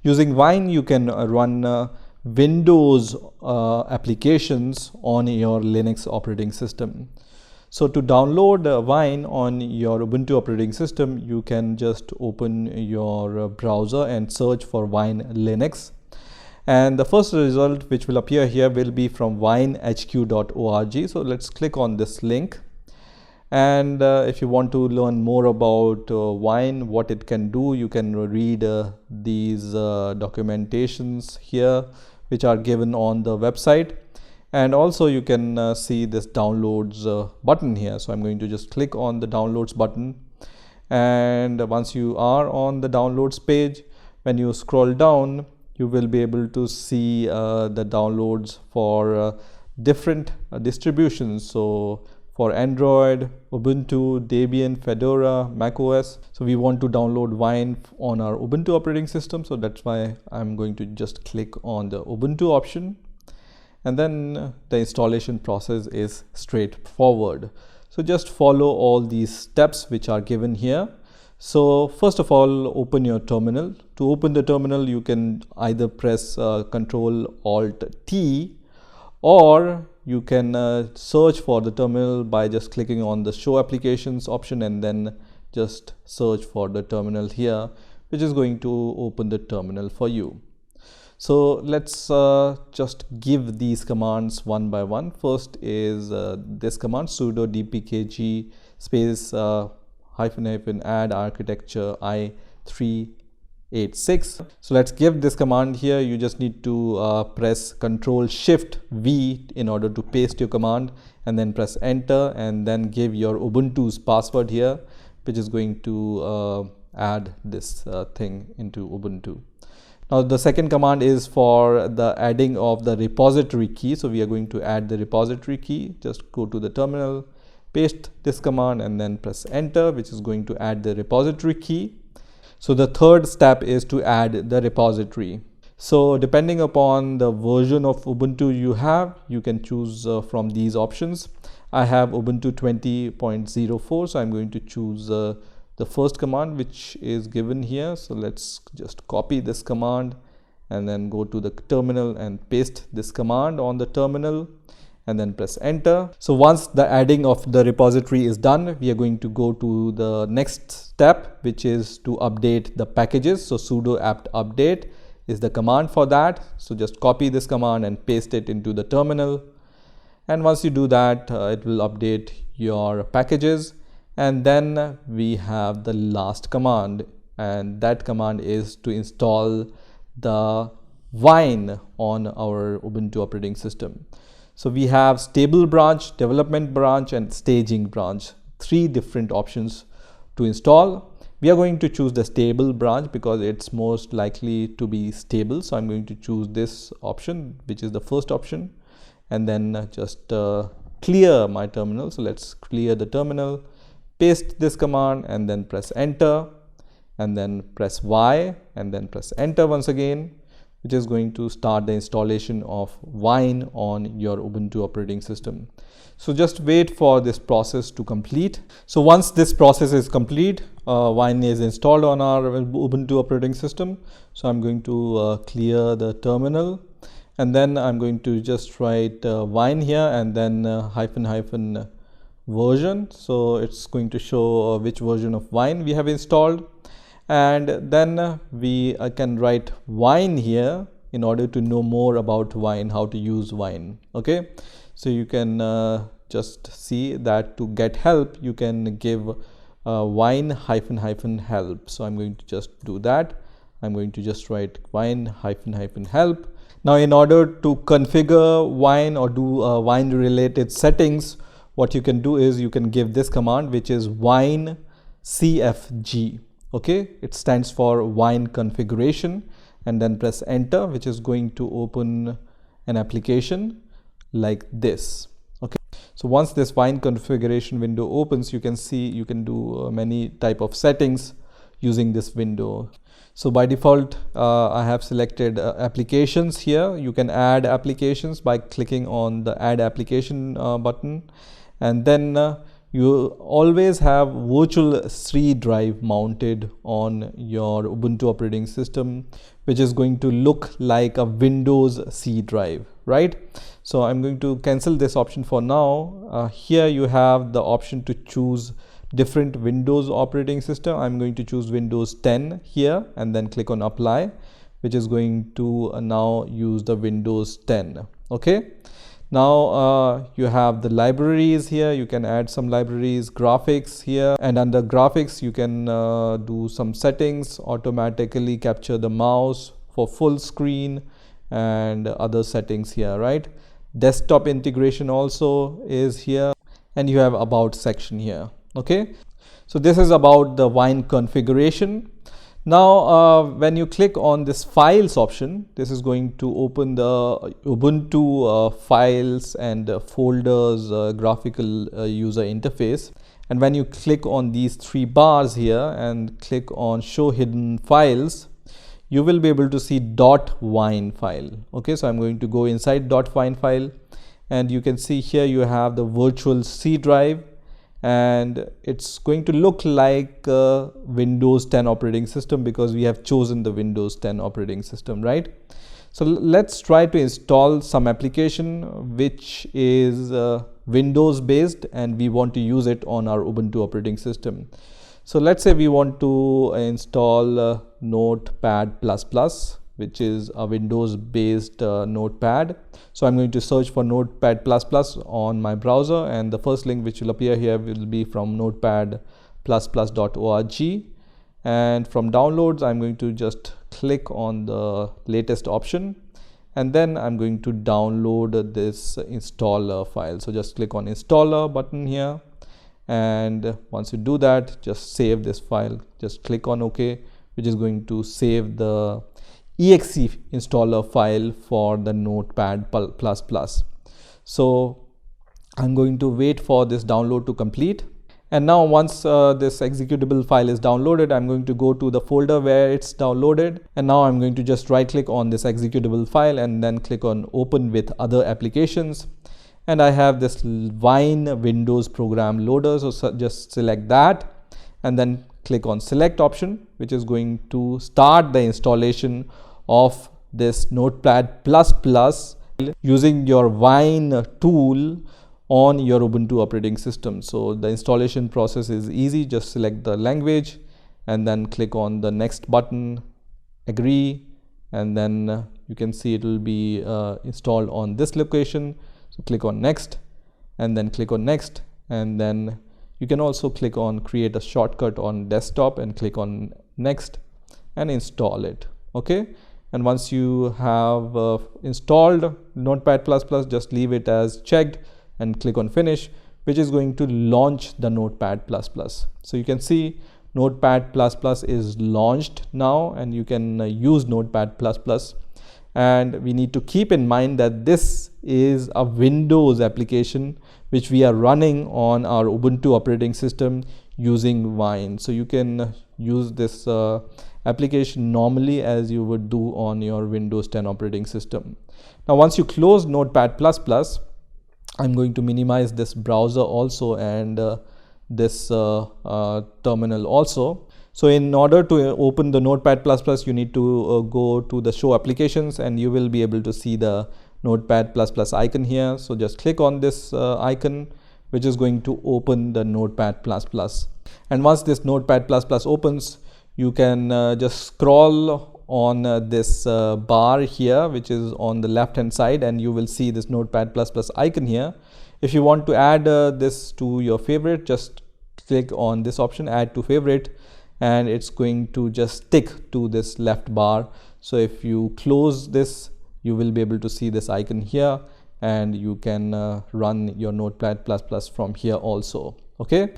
Using Wine, you can run Windows applications on your Linux operating system. So to download Wine on your Ubuntu operating system, you can just open your browser and search for Wine Linux. And the first result which will appear here will be from winehq.org. So let's click on this link. And if you want to learn more about Wine, what it can do, you can read these documentations here, which are given on the website. And also you can see this downloads button here. So I'm going to just click on the downloads button. And once you are on the downloads page, when you scroll down, you will be able to see the downloads for different distributions. So for Android, Ubuntu, Debian, Fedora, macOS. So we want to download Wine on our Ubuntu operating system. So that's why I'm going to just click on the Ubuntu option. And then the installation process is straightforward. So just follow all these steps which are given here. So first of all, open your terminal. To open the terminal, you can either press Ctrl-Alt-T, or you can search for the terminal by just clicking on the Show Applications option and then just search for the terminal here, which is going to open the terminal for you. So let's just give these commands one by one. First is this command, sudo dpkg space --add architecture i386. So let's give this command here. You just need to press Ctrl-Shift-V in order to paste your command, and then press enter, and then give your Ubuntu's password here, which is going to add this thing into Ubuntu. Now the second command is for the adding of the repository key. So we are going to add the repository key. Just go to the terminal, paste this command, and then press enter, which is going to add the repository key. So the third step is to add the repository. So depending upon the version of Ubuntu you have, you can choose from these options. I have Ubuntu 20.04, so I'm going to choose the first command which is given here. So let's just copy this command and then go to the terminal and paste this command on the terminal and then press enter. So once the adding of the repository is done, we are going to go to the next step, which is to update the packages. So sudo apt update is the command for that. So just copy this command and paste it into the terminal. And once you do that, it will update your packages. And then we have the last command, and that command is to install the Wine on our Ubuntu operating system. So we have stable branch, development branch, and staging branch, three different options to install. We are going to choose the stable branch because it's most likely to be stable. So I'm going to choose this option, which is the first option, and then just clear my terminal. So let's clear the terminal, paste this command, and then press enter, and then press Y, and then press enter once again, which is going to start the installation of Wine on your Ubuntu operating system. So just wait for this process to complete. So once this process is complete, Wine is installed on our Ubuntu operating system. So I'm going to clear the terminal, and then I'm going to just write Wine here and then --, version. So it's going to show which version of Wine we have installed, and then we can write Wine here in order to know more about Wine, how to use Wine. Okay, so you can just see that to get help you can give Wine --help. So I'm going to just do that. I'm going to just write Wine --help. Now in order to configure Wine or do Wine related settings, what you can do is you can give this command, which is Wine CFG. Okay, it stands for Wine configuration, and then press enter, which is going to open an application like this. Okay, so once this Wine configuration window opens, you can see you can do many type of settings using this window. So by default, I have selected applications here. You can add applications by clicking on the add application button, and then you always have virtual C drive mounted on your Ubuntu operating system, which is going to look like a Windows C drive, right? So I'm going to cancel this option for now. Here you have the option to choose different Windows operating system. I'm going to choose Windows 10 here and then click on apply, which is going to now use the Windows 10. Okay. Now you have the libraries here. You can add some libraries, graphics here, and under graphics you can do some settings, automatically capture the mouse for full screen and other settings here, right? Desktop integration also is here, and you have about section here. Okay, so this is about the Wine configuration. Now when you click on this files option, this is going to open the Ubuntu files and folders graphical user interface. And when you click on these three bars here and click on show hidden files, you will be able to see .wine file. Okay, so I'm going to go inside .wine file, and you can see here you have the virtual C drive, and it's going to look like Windows 10 operating system because we have chosen the Windows 10 operating system, right? So let's try to install some application which is Windows based, and we want to use it on our Ubuntu operating system. So let's say we want to install Notepad++, which is a Windows based notepad. So I'm going to search for Notepad++ on my browser, and the first link which will appear here will be from notepad++.org. And from downloads, I'm going to just click on the latest option, and then I'm going to download this installer file. So just click on installer button here, and once you do that, just save this file. Just click on OK, which is going to save the exe installer file for the Notepad++. So I'm going to wait for this download to complete. And now once this executable file is downloaded, I'm going to go to the folder where it's downloaded. And now I'm going to just right click on this executable file and then click on open with other applications. And I have this Wine Windows program loader. So just select that and then click on select option, which is going to start the installation of this Notepad++ using your Wine tool on your Ubuntu operating system. So the installation process is easy. Just select the language and then click on the next button, agree, and then you can see it will be installed on this location. So click on next and then click on next, and then you can also click on create a shortcut on desktop and click on next and install it. Okay, and once you have installed Notepad++, just leave it as checked and click on finish, which is going to launch the Notepad++. So you can see Notepad++ is launched now, and you can use Notepad++. And we need to keep in mind that this is a Windows application which we are running on our Ubuntu operating system using Wine. So you can use this application normally as you would do on your Windows 10 operating system. Now once you close Notepad++, I'm going to minimize this browser also and this terminal also. So in order to open the Notepad++, you need to go to the show applications, and you will be able to see the Notepad++ icon here. So just click on this icon, which is going to open the Notepad++. And once this Notepad++ opens, you can just scroll on this bar here, which is on the left hand side, and you will see this Notepad++ icon here. If you want to add this to your favorite, just click on this option, add to favorite, and it's going to just stick to this left bar. So if you close this, you will be able to see this icon here, and you can run your Notepad++ from here also. Okay.